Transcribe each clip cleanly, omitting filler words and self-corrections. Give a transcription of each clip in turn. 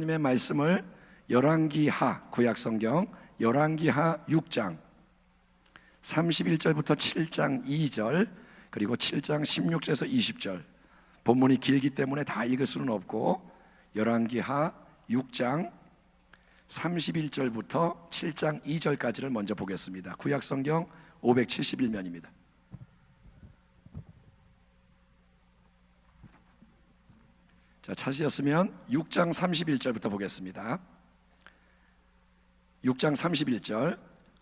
하나님의 말씀을 열왕기하, 구약성경 열왕기하 6장 31절부터 7장 2절, 그리고 7장 16절에서 20절. 본문이 길기 때문에 다 읽을 수는 없고 열왕기하 6장 31절부터 7장 2절까지를 먼저 보겠습니다. 구약성경 571면입니다. 자, 찾으셨으면 6장 31절부터 보겠습니다. 6장 31절.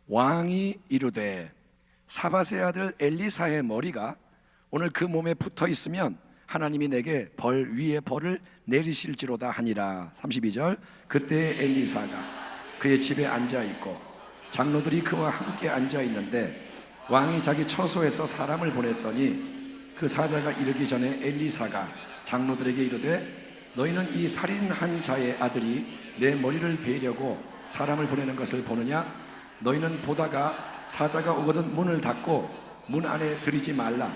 왕이 이르되 사밧의 아들 엘리사의 머리가 오늘 그 몸에 붙어 있으면 하나님이 내게 벌 위에 벌을 내리실지로다 하니라. 32절. 그때 엘리사가 그의 집에 앉아 있고 장로들이 그와 함께 앉아 있는데 왕이 자기 처소에서 사람을 보냈더니 그 사자가 이르기 전에 엘리사가 장로들에게 이르되 너희는 이 살인한 자의 아들이 내 머리를 베려고 사람을 보내는 것을 보느냐? 너희는 보다가 사자가 오거든 문을 닫고 문 안에 들이지 말라.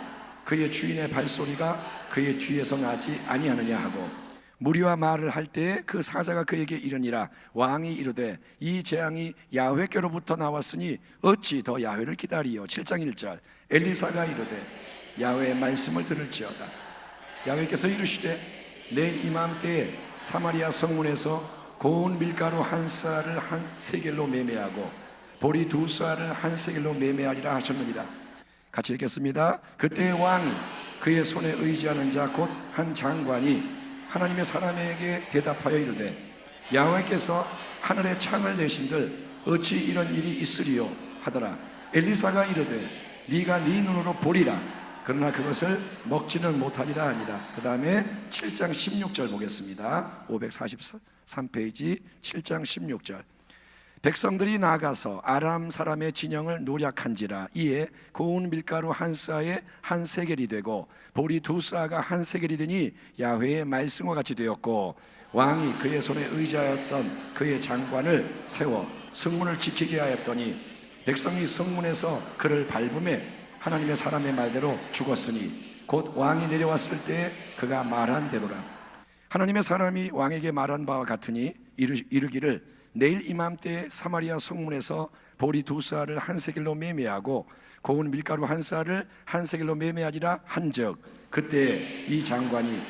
그의 주인의 발소리가 그의 뒤에서 나지 아니하느냐 하고 무리와 말을 할 때에 그 사자가 그에게 이르니라. 왕이 이르되 이 재앙이 야훼께로부터 나왔으니 어찌 더 야훼를 기다리요. 7장 1절. 엘리사가 이르되 야훼의 말씀을 들을지어다. 야훼께서 이르시되 내일 이맘때에 사마리아 성문에서 고운 밀가루 한 쌀을 한 세겔로 매매하고 보리 두 쌀을 한 세겔로 매매하리라 하셨느니라. 같이 읽겠습니다. 그때 왕이 그의 손에 의지하는 자 곧 한 장관이 하나님의 사람에게 대답하여 이르되 야훼께서 하늘에 창을 내신들 어찌 이런 일이 있으리요 하더라. 엘리사가 이르되 네가 네 눈으로 보리라. 그러나 그것을 먹지는 못하리라 하니라. 그 다음에 7장 16절 보겠습니다. 543페이지 7장 16절. 백성들이 나가서 아람 사람의 진영을 노략한지라. 이에 고운 밀가루 한 싸에 한 세겔이 되고 보리 두 싸가 한 세겔이 되니 야훼의 말씀과 같이 되었고 왕이 그의 손에 의지하였던 그의 장관을 세워 성문을 지키게 하였더니 백성이 성문에서 그를 밟음에 하나님의 사람의 말대로 죽었으니 곧 왕이 내려왔을 때 그가 말한 대로라. 하나님의 사람이 왕에게 말한 바와 같으니 이르기를 내일 이맘때에 사마리아 성문에서 보리 두 쌀을 한 세겔로 매매하고 고운 밀가루 한 쌀을 한 세겔로 매매하리라 한즉 그때 이 장관이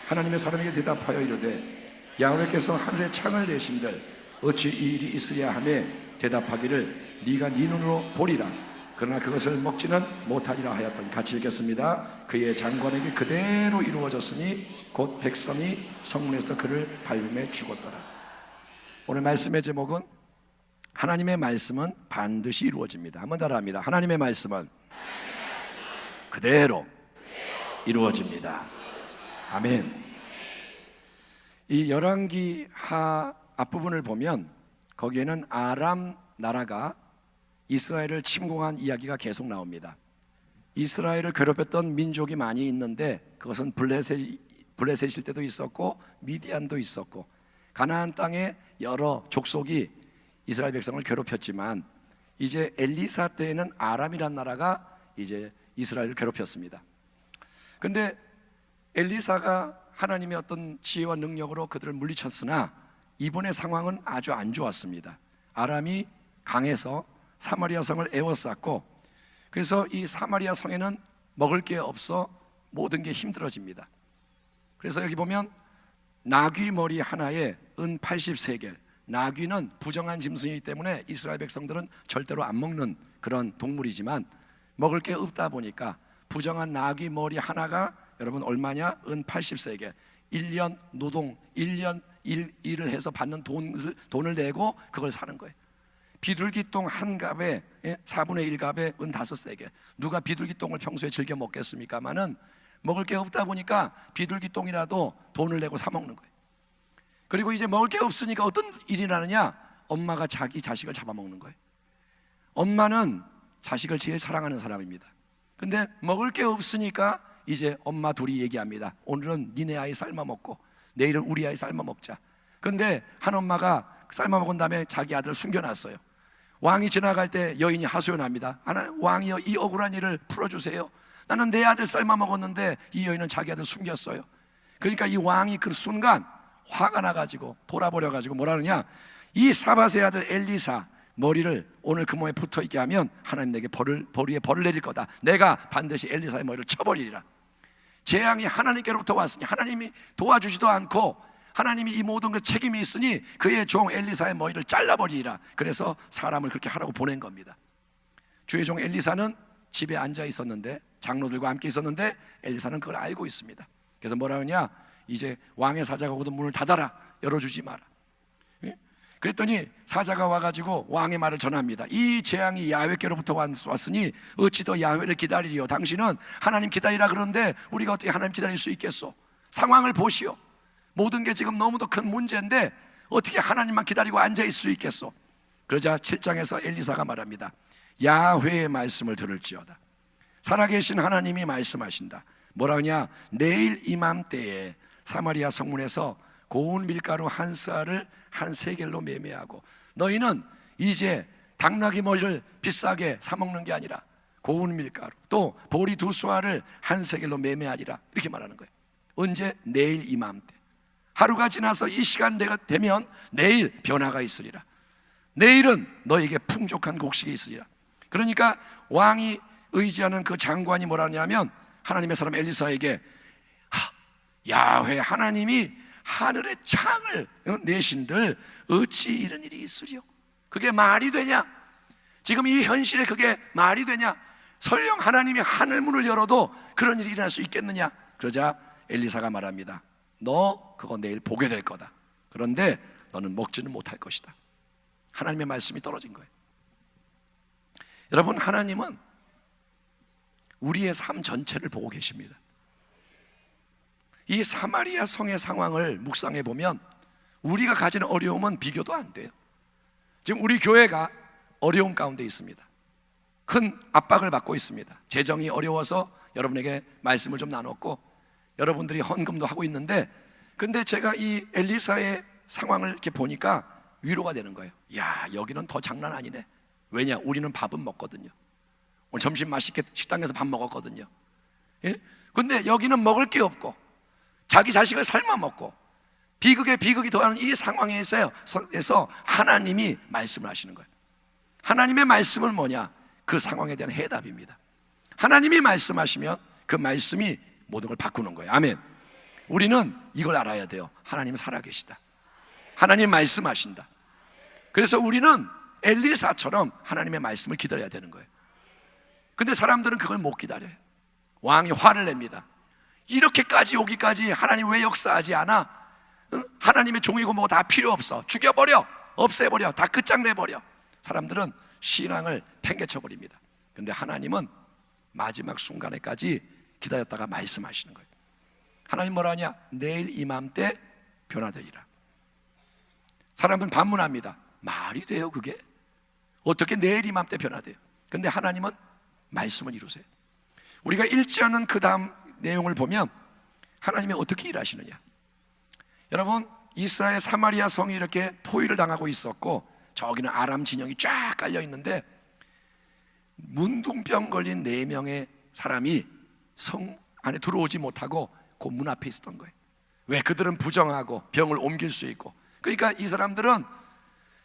하나님의 사람에게 대답하여 이르되 야훼께서 하늘에 창을 내신들 어찌 이 일이 있으랴 하며 대답하기를 네가 네 눈으로 보리라. 그러나 그것을 먹지는 못하리라 하였더니. 같이 읽겠습니다. 그의 장관에게 그대로 이루어졌으니 곧 백성이 성문에서 그를 밟음에 죽었더라. 오늘 말씀의 제목은 하나님의 말씀은 반드시 이루어집니다. 한번 따라합니다. 하나님의 말씀은 그대로 이루어집니다. 아멘. 이 열왕기하 앞부분을 보면 거기에는 아람 나라가 이스라엘을 침공한 이야기가 계속 나옵니다. 이스라엘을 괴롭혔던 민족이 많이 있는데 그것은 블레셋일 때도 있었고 미디안도 있었고 가나안 땅에 여러 족속이 이스라엘 백성을 괴롭혔지만 이제 엘리사 때에는 아람이란 나라가 이제 이스라엘을 괴롭혔습니다. 그런데 엘리사가 하나님의 어떤 지혜와 능력으로 그들을 물리쳤으나 이번의 상황은 아주 안 좋았습니다. 아람이 강해서 사마리아 성을 에워쌌고 그래서 이 사마리아 성에는 먹을 게 없어 모든 게 힘들어집니다. 그래서 여기 보면 나귀 머리 하나에 은 80세겔. 나귀는 부정한 짐승이기 때문에 이스라엘 백성들은 절대로 안 먹는 그런 동물이지만 먹을 게 없다 보니까 부정한 나귀 머리 하나가 여러분 얼마냐? 은 80세겔. 1년 노동, 1년 일을 해서 받는 돈을 내고 그걸 사는 거예요. 비둘기똥 한 갑에 4분의 1갑에 은 5세겔. 누가 비둘기똥을 평소에 즐겨 먹겠습니까마는 먹을 게 없다 보니까 비둘기똥이라도 돈을 내고 사 먹는 거예요. 그리고 이제 먹을 게 없으니까 어떤 일이 나느냐? 엄마가 자기 자식을 잡아먹는 거예요. 엄마는 자식을 제일 사랑하는 사람입니다. 근데 먹을 게 없으니까 이제 엄마 둘이 얘기합니다. 오늘은 니네 아이 삶아 먹고 내일은 우리 아이 삶아 먹자. 근데 한 엄마가 삶아 먹은 다음에 자기 아들을 숨겨놨어요. 왕이 지나갈 때 여인이 하소연합니다. 왕이여, 이 억울한 일을 풀어주세요. 나는 내 아들 삶아 먹었는데 이 여인은 자기 아들 숨겼어요. 그러니까 이 왕이 그 순간 화가 나가지고 돌아버려가지고 뭐라 그러냐, 이 사밧의 아들 엘리사 머리를 오늘 그 몸에 붙어있게 하면 하나님 내게 벌 위에 벌을 내릴 거다. 내가 반드시 엘리사의 머리를 쳐버리리라. 재앙이 하나님께로부터 왔으니 하나님이 도와주지도 않고 하나님이 이 모든 그 책임이 있으니 그의 종 엘리사의 머리를 잘라버리리라. 그래서 사람을 그렇게 하라고 보낸 겁니다. 주의 종 엘리사는 집에 앉아 있었는데, 장로들과 함께 있었는데 엘리사는 그걸 알고 있습니다. 그래서 뭐라 하냐, 이제 왕의 사자가 오거든 문을 닫아라, 열어주지 마라. 그랬더니 사자가 와가지고 왕의 말을 전합니다. 이 재앙이 야훼께로부터 왔으니 어찌 더 야훼를 기다리리요. 당신은 하나님 기다리라 그러는데 우리가 어떻게 하나님 기다릴 수 있겠소? 상황을 보시오. 모든 게 지금 너무도 큰 문제인데 어떻게 하나님만 기다리고 앉아있을 수 있겠소? 그러자 7장에서 엘리사가 말합니다. 야훼의 말씀을 들을지어다. 살아계신 하나님이 말씀하신다. 뭐라 하냐, 내일 이맘때에 사마리아 성문에서 고운 밀가루 한 쌀을 한 세겔로 매매하고, 너희는 이제 당나귀 머리를 비싸게 사 먹는 게 아니라 고운 밀가루 또 보리 2수알을 한 세겔로 매매하리라. 이렇게 말하는 거예요. 언제? 내일 이맘때. 하루가 지나서 이 시간 되면 내일 변화가 있으리라. 내일은 너에게 풍족한 곡식이 있으리라. 그러니까 왕이 의지하는 그 장관이 뭐라 하냐면 하나님의 사람 엘리사에게, 야훼 하나님이 하늘의 창을 내신들 어찌 이런 일이 있으리요? 그게 말이 되냐? 지금 이 현실에 그게 말이 되냐? 설령 하나님이 하늘 문을 열어도 그런 일이 일어날 수 있겠느냐? 그러자 엘리사가 말합니다. 너 그거 내일 보게 될 거다. 그런데 너는 먹지는 못할 것이다. 하나님의 말씀이 떨어진 거예요. 여러분, 하나님은 우리의 삶 전체를 보고 계십니다. 이 사마리아 성의 상황을 묵상해 보면 우리가 가지는 어려움은 비교도 안 돼요. 지금 우리 교회가 어려움 가운데 있습니다. 큰 압박을 받고 있습니다. 재정이 어려워서 여러분에게 말씀을 좀 나눴고 여러분들이 헌금도 하고 있는데, 근데 제가 이 엘리사의 상황을 이렇게 보니까 위로가 되는 거예요. 야, 여기는 더 장난 아니네. 왜냐? 우리는 밥은 먹거든요. 오늘 점심 맛있게 식당에서 밥 먹었거든요. 예? 근데 여기는 먹을 게 없고 자기 자식을 삶아 먹고 비극에 비극이 더하는 이 상황에서 하나님이 말씀을 하시는 거예요. 하나님의 말씀은 뭐냐? 그 상황에 대한 해답입니다. 하나님이 말씀하시면 그 말씀이 모든 걸 바꾸는 거예요. 아멘. 우리는 이걸 알아야 돼요. 하나님 살아계시다. 하나님 말씀하신다. 그래서 우리는 엘리사처럼 하나님의 말씀을 기다려야 되는 거예요. 근데 사람들은 그걸 못 기다려요. 왕이 화를 냅니다. 이렇게까지 오기까지 하나님 왜 역사하지 않아? 하나님의 종이고 뭐고 다 필요 없어. 죽여버려, 없애버려, 다 끝장내버려. 사람들은 신앙을 팽개쳐버립니다. 근데 하나님은 마지막 순간에까지 기다렸다가 말씀하시는 거예요. 하나님 뭐라 하냐? 내일 이맘때 변화되리라. 사람은 반문합니다. 말이 돼요 그게? 어떻게 내일 이맘때 변화돼요? 근데 하나님은 말씀을 이루세요. 우리가 읽지 않은 그 다음 내용을 보면 하나님이 어떻게 일하시느냐. 여러분, 이스라엘 사마리아 성이 이렇게 포위를 당하고 있었고 저기는 아람 진영이 쫙 깔려 있는데 문둥병 걸린 4명의 사람이 성 안에 들어오지 못하고 그 문 앞에 있었던 거예요. 왜? 그들은 부정하고 병을 옮길 수 있고. 그러니까 이 사람들은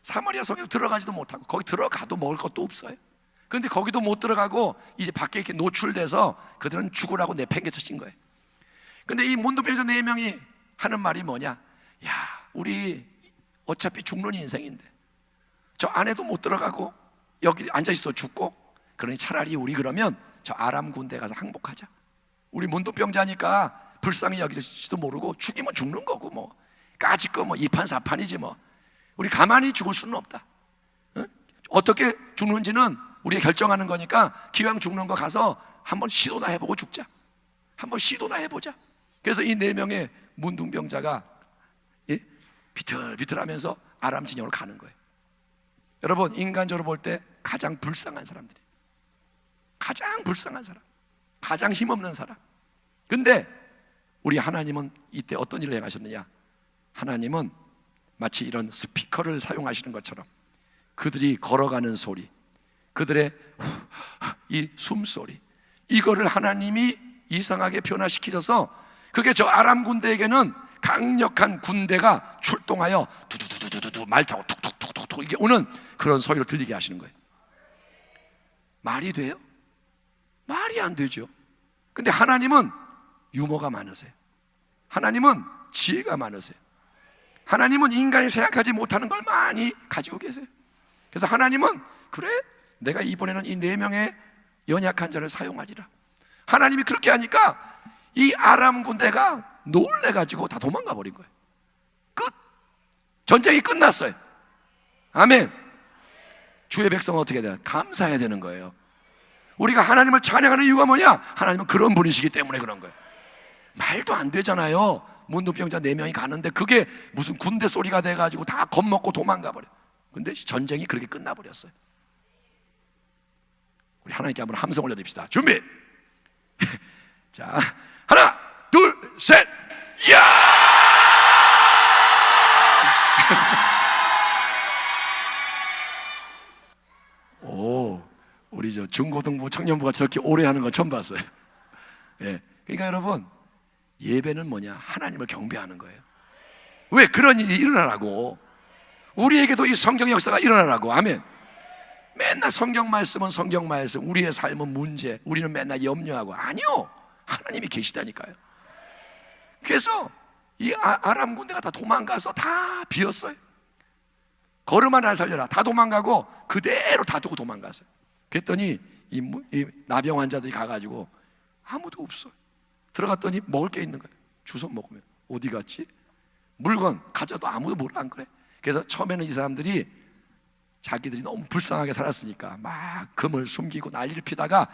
사마리아 성에 들어가지도 못하고 거기 들어가도 먹을 것도 없어요. 그런데 거기도 못 들어가고 이제 밖에 이렇게 노출돼서 그들은 죽으라고 내팽개쳐진 거예요. 근데 이 문둥병자 4명이 하는 말이 뭐냐? 야, 우리 어차피 죽는 인생인데 저 안에도 못 들어가고 여기 앉아있어도 죽고, 그러니 차라리 우리 그러면 저 아람 군대에 가서 항복하자. 우리 문둥병자니까 불쌍히 여기지도 모르고 죽이면 죽는 거고 뭐 까짓 거 뭐 이판사판이지 뭐. 우리 가만히 죽을 수는 없다. 어떻게 죽는지는 우리가 결정하는 거니까 기왕 죽는 거 가서 한번 시도나 해보고 죽자. 한번 시도나 해보자. 그래서 이 4명의 문둥병자가 비틀비틀하면서 아람 진영으로 가는 거예요. 여러분, 인간적으로 볼 때 가장 불쌍한 사람들이, 가장 불쌍한 사람, 가장 힘없는 사람. 근데 우리 하나님은 이때 어떤 일을 행하셨느냐? 하나님은 마치 이런 스피커를 사용하시는 것처럼 그들이 걸어가는 소리, 그들의 이 숨소리, 이거를 하나님이 이상하게 변화시키셔서 그게 저 아람 군대에게는 강력한 군대가 출동하여 두두두두두두 말 타고 툭툭툭툭 이게 오는 그런 소리를 들리게 하시는 거예요. 말이 돼요? 말이 안 되죠. 근데 하나님은 유머가 많으세요. 하나님은 지혜가 많으세요. 하나님은 인간이 생각하지 못하는 걸 많이 가지고 계세요. 그래서 하나님은 그래? 내가 이번에는 이 4명의 연약한 자를 사용하리라. 하나님이 그렇게 하니까 이 아람 군대가 놀래가지고 다 도망가 버린 거예요. 끝! 전쟁이 끝났어요. 아멘. 주의 백성은 어떻게 돼요? 감사해야 되는 거예요. 우리가 하나님을 찬양하는 이유가 뭐냐? 하나님은 그런 분이시기 때문에 그런 거예요. 말도 안 되잖아요. 문둥병자 4명이 가는데 그게 무슨 군대 소리가 돼가지고 다 겁먹고 도망가 버려. 근데 전쟁이 그렇게 끝나버렸어요. 우리 하나님께 한번 함성 올려드립시다. 준비. 자, 하나 둘 셋. 야! 오, 우리 저 중고등부 청년부가 저렇게 오래 하는 건 처음 봤어요. 예, 그러니까 여러분, 예배는 뭐냐? 하나님을 경배하는 거예요. 왜? 그런 일이 일어나라고. 우리에게도 이 성경의 역사가 일어나라고. 아멘. 맨날 성경 말씀은 성경 말씀, 우리의 삶은 문제, 우리는 맨날 염려하고. 아니요, 하나님이 계시다니까요. 그래서 이 아람 군대가 다 도망가서 다 비었어요. 걸음 하나 살려라. 다 도망가고 그대로 다 두고 도망갔어요. 그랬더니 이 나병 환자들이 가가지고 아무도 없어요. 들어갔더니 먹을 게 있는 거예요. 주워 먹으면. 어디 갔지? 물건 가져도 아무도 뭐라 안 그래. 그래서 처음에는 이 사람들이 자기들이 너무 불쌍하게 살았으니까 막 금을 숨기고 난리를 피다가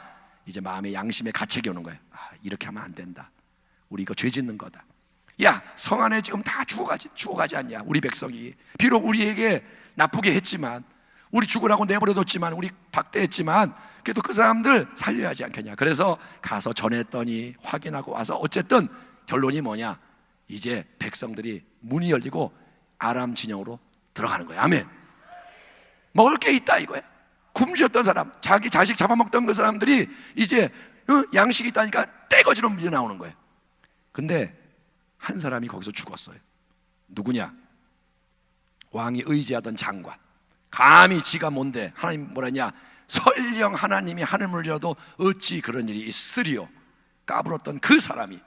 이제 마음의 양심에 가책이 오는 거예요. 아, 이렇게 하면 안 된다. 우리 이거 죄 짓는 거다. 야, 성 안에 지금 다 죽어가지 않냐? 우리 백성이 비록 우리에게 나쁘게 했지만, 우리 죽으라고 내버려뒀지만, 우리 박대했지만, 그래도 그 사람들 살려야 하지 않겠냐. 그래서 가서 전했더니 확인하고 와서 어쨌든 결론이 뭐냐? 이제 백성들이 문이 열리고 아람 진영으로 들어가는 거예요. 아멘. 먹을 게 있다 이거야. 굶주렸던 사람, 자기 자식 잡아먹던 그 사람들이 이제 양식이 있다니까 떼거지로 밀려 나오는 거예요. 근데 한 사람이 거기서 죽었어요. 누구냐? 왕이 의지하던 장관. 감히 지가 뭔데, 하나님 뭐라냐? 설령 하나님이 하늘을 열어도 어찌 그런 일이 있으리요. 까불었던 그 사람이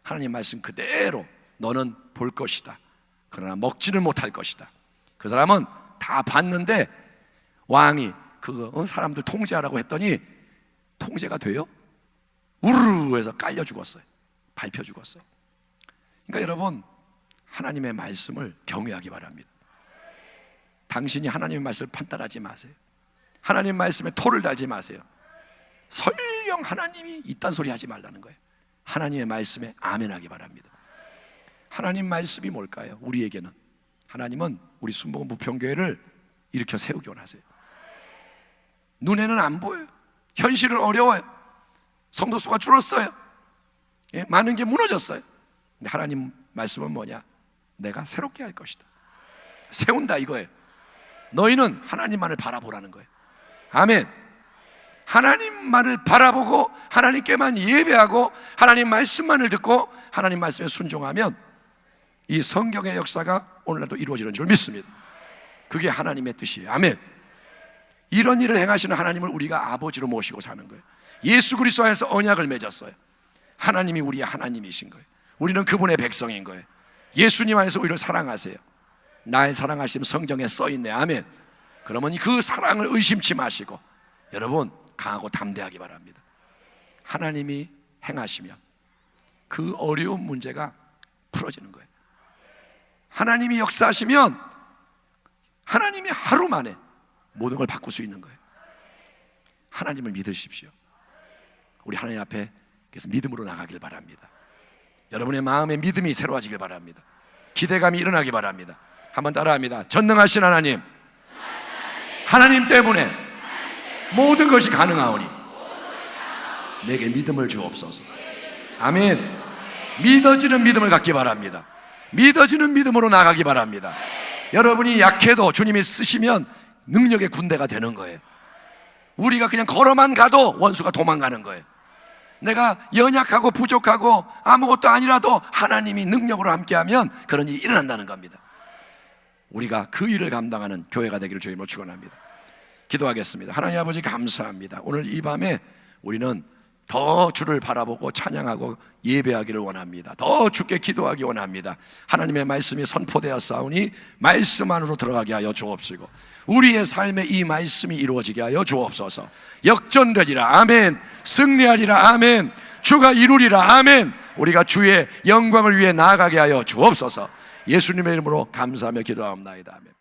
하나님 말씀 그대로 너는 볼 것이다. 그러나 먹지는 못할 것이다. 그 사람은 다 봤는데 왕이 그 사람들 통제하라고 했더니 통제가 돼요? 우르르 해서 깔려 죽었어요. 밟혀 죽었어요. 그러니까 여러분, 하나님의 말씀을 경외하기 바랍니다. 당신이 하나님의 말씀을 판단하지 마세요. 하나님 말씀에 토를 달지 마세요. 설령 하나님이 이딴 소리 하지 말라는 거예요. 하나님의 말씀에 아멘하기 바랍니다. 하나님 말씀이 뭘까요? 우리에게는 하나님은 우리 순복음 부평교회를 일으켜 세우기 원하세요. 눈에는 안 보여요. 현실은 어려워요. 성도 수가 줄었어요. 예, 많은 게 무너졌어요. 근데 하나님 말씀은 뭐냐? 내가 새롭게 할 것이다. 세운다 이거예요. 너희는 하나님만을 바라보라는 거예요. 아멘. 하나님만을 바라보고 하나님께만 예배하고 하나님 말씀만을 듣고 하나님 말씀에 순종하면 이 성경의 역사가 오늘날도 이루어지는 줄 믿습니다. 그게 하나님의 뜻이에요. 아멘. 이런 일을 행하시는 하나님을 우리가 아버지로 모시고 사는 거예요. 예수 그리스도 안에서 언약을 맺었어요. 하나님이 우리의 하나님이신 거예요. 우리는 그분의 백성인 거예요. 예수님 안에서 우리를 사랑하세요. 날 사랑하시면 성경에 써있네. 아멘. 그러면 그 사랑을 의심치 마시고 여러분 강하고 담대하기 바랍니다. 하나님이 행하시면 그 어려운 문제가 풀어지는 거예요. 하나님이 역사하시면 하나님이 하루 만에 모든 걸 바꿀 수 있는 거예요. 하나님을 믿으십시오. 우리 하나님 앞에 그래서 믿음으로 나가길 바랍니다. 여러분의 마음에 믿음이 새로워지길 바랍니다. 기대감이 일어나기 바랍니다. 한번 따라합니다. 전능하신 하나님, 하나님 때문에 모든 것이 가능하오니 내게 믿음을 주옵소서. 아멘. 믿어지는 믿음을 갖기 바랍니다. 믿어지는 믿음으로 나가기 바랍니다. 여러분이 약해도 주님이 쓰시면 능력의 군대가 되는 거예요. 우리가 그냥 걸어만 가도 원수가 도망가는 거예요. 내가 연약하고 부족하고 아무것도 아니라도 하나님이 능력으로 함께하면 그런 일이 일어난다는 겁니다. 우리가 그 일을 감당하는 교회가 되기를 주님으로 축원합니다. 기도하겠습니다. 하나님 아버지 감사합니다. 오늘 이 밤에 우리는 더 주를 바라보고 찬양하고 예배하기를 원합니다. 더 주께 기도하기 원합니다. 하나님의 말씀이 선포되었사오니 말씀 안으로 들어가게 하여 주옵시고 우리의 삶에 이 말씀이 이루어지게 하여 주옵소서. 역전되리라 아멘. 승리하리라 아멘. 주가 이루리라 아멘. 우리가 주의 영광을 위해 나아가게 하여 주옵소서. 예수님의 이름으로 감사하며 기도하옵나이다 아멘.